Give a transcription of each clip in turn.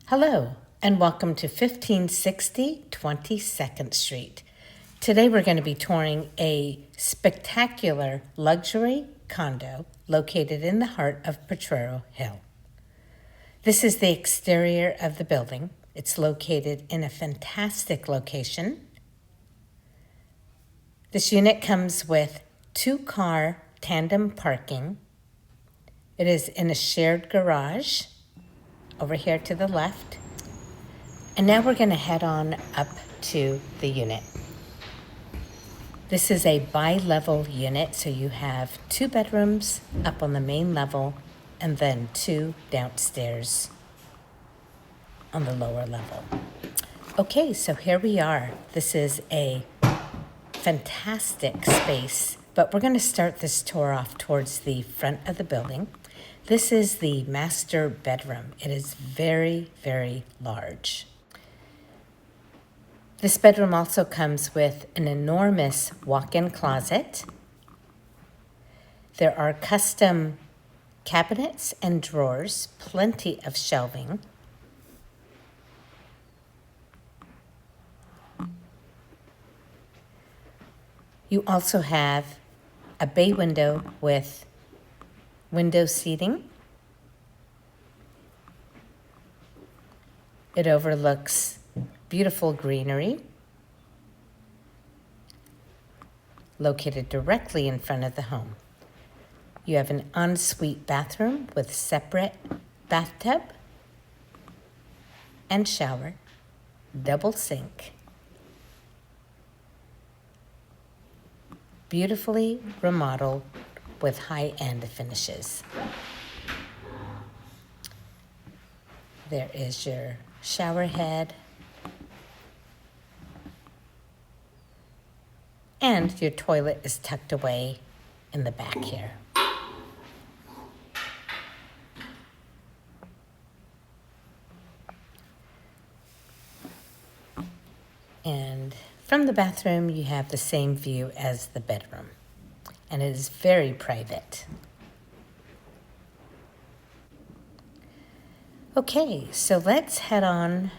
Hello, and welcome to 1560 22nd Street. Today we're going to be touring a spectacular luxury condo located in the heart of Potrero Hill. This is the exterior of the building. It's located in a fantastic location. This unit comes with 2-car tandem parking. It is in a shared garage over here to the left. And now we're going to head on up to the unit. This is a bi-level unit, so you have 2 bedrooms up on the main level and then 2 downstairs on the lower level. Okay, so here we are. This is a fantastic space, but we're going to start this tour off towards the front of the building. This is the master bedroom. It is very, very large. This bedroom also comes with an enormous walk-in closet. There are custom cabinets and drawers, plenty of shelving. You also have a bay window with window seating. It overlooks beautiful greenery located directly in front of the home. You have an ensuite bathroom with separate bathtub and shower, double sink, beautifully remodeled with high-end finishes. There is your shower head and your toilet is tucked away in the back here. And from the bathroom, you have the same view as the bedroom, and it is very private. Okay, so let's head on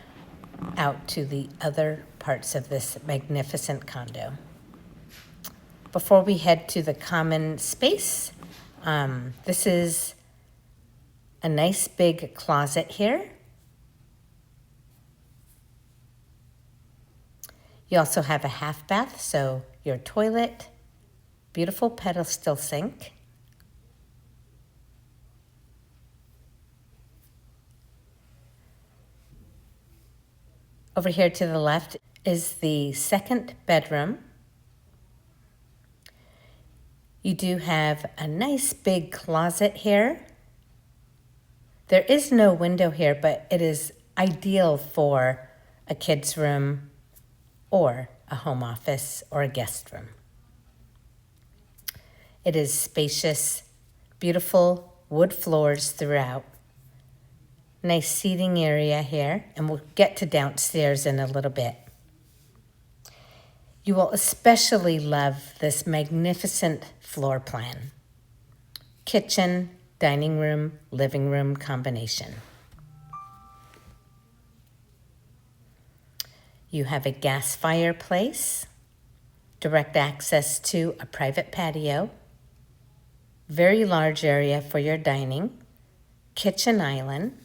out to the other parts of this magnificent condo. Before we head to the common space, this is a nice big closet here. You also have a half bath, so your toilet, beautiful pedestal sink. Over here to the left is the second bedroom. You do have a nice big closet here. There is no window here, but it is ideal for a kid's room or a home office or a guest room. It is spacious, beautiful wood floors throughout. Nice seating area here, and we'll get to downstairs in a little bit. You will especially love this magnificent floor plan. Kitchen, dining room, living room combination. You have a gas fireplace, direct access to a private patio, very large area for your dining, kitchen island,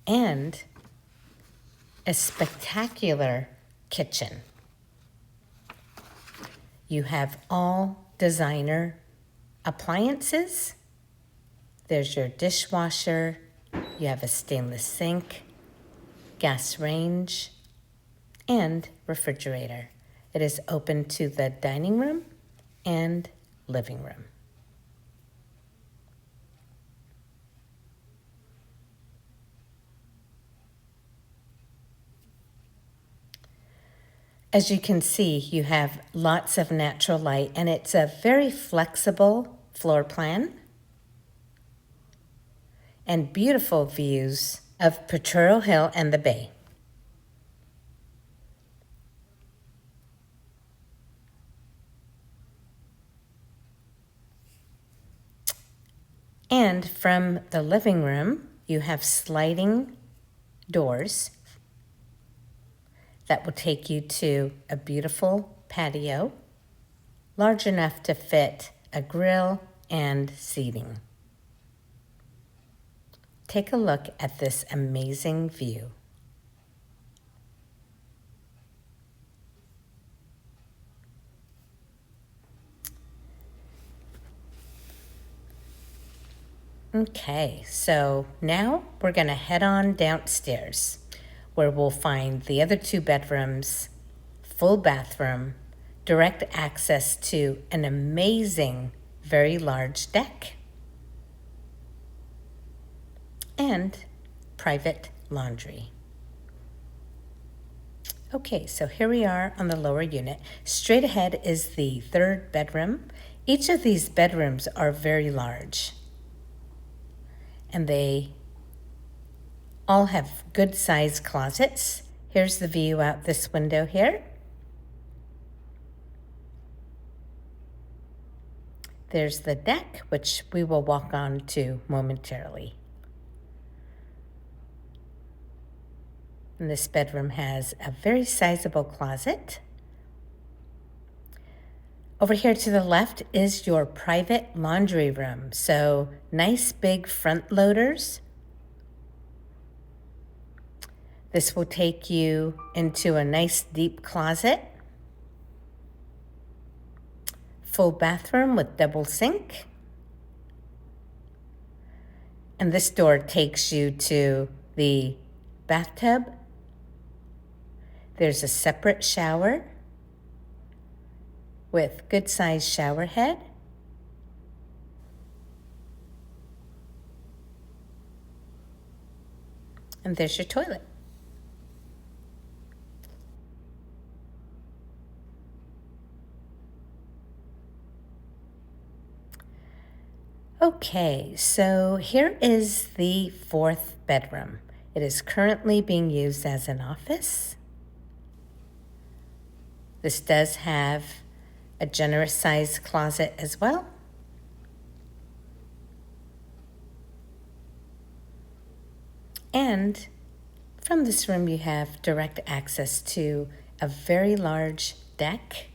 and a spectacular kitchen. You have all designer appliances. There's your dishwasher. You have a stainless sink, gas range, and refrigerator. It is open to the dining room and living room. As you can see, you have lots of natural light, and it's a very flexible floor plan and beautiful views of Potrero Hill and the bay. And from the living room, you have sliding doors that will take you to a beautiful patio, large enough to fit a grill and seating. Take a look at this amazing view. Okay, so now we're going to head on downstairs where we'll find the other 2 bedrooms, full bathroom, direct access to an amazing, very large deck, and private laundry. Okay, so here we are on the lower unit. Straight ahead is the 3rd bedroom. Each of these bedrooms are very large, and they all have good sized closets. Here's the view out this window here. There's the deck, which we will walk on to momentarily. And this bedroom has a very sizable closet. Over here to the left is your private laundry room. So nice big front loaders. This will take you into a nice deep closet. Full bathroom with double sink. And this door takes you to the bathtub. There's a separate shower with good sized shower head. And there's your toilet. Okay, so here is the 4th bedroom. It is currently being used as an office. This does have a generous sized closet as well. And from this room you have direct access to a very large deck.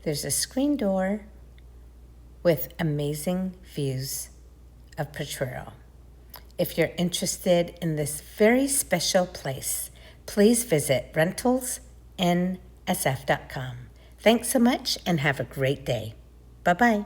There's a screen door with amazing views of Potrero. If you're interested in this very special place, please visit rentalsnsf.com. Thanks so much and have a great day. Bye-bye.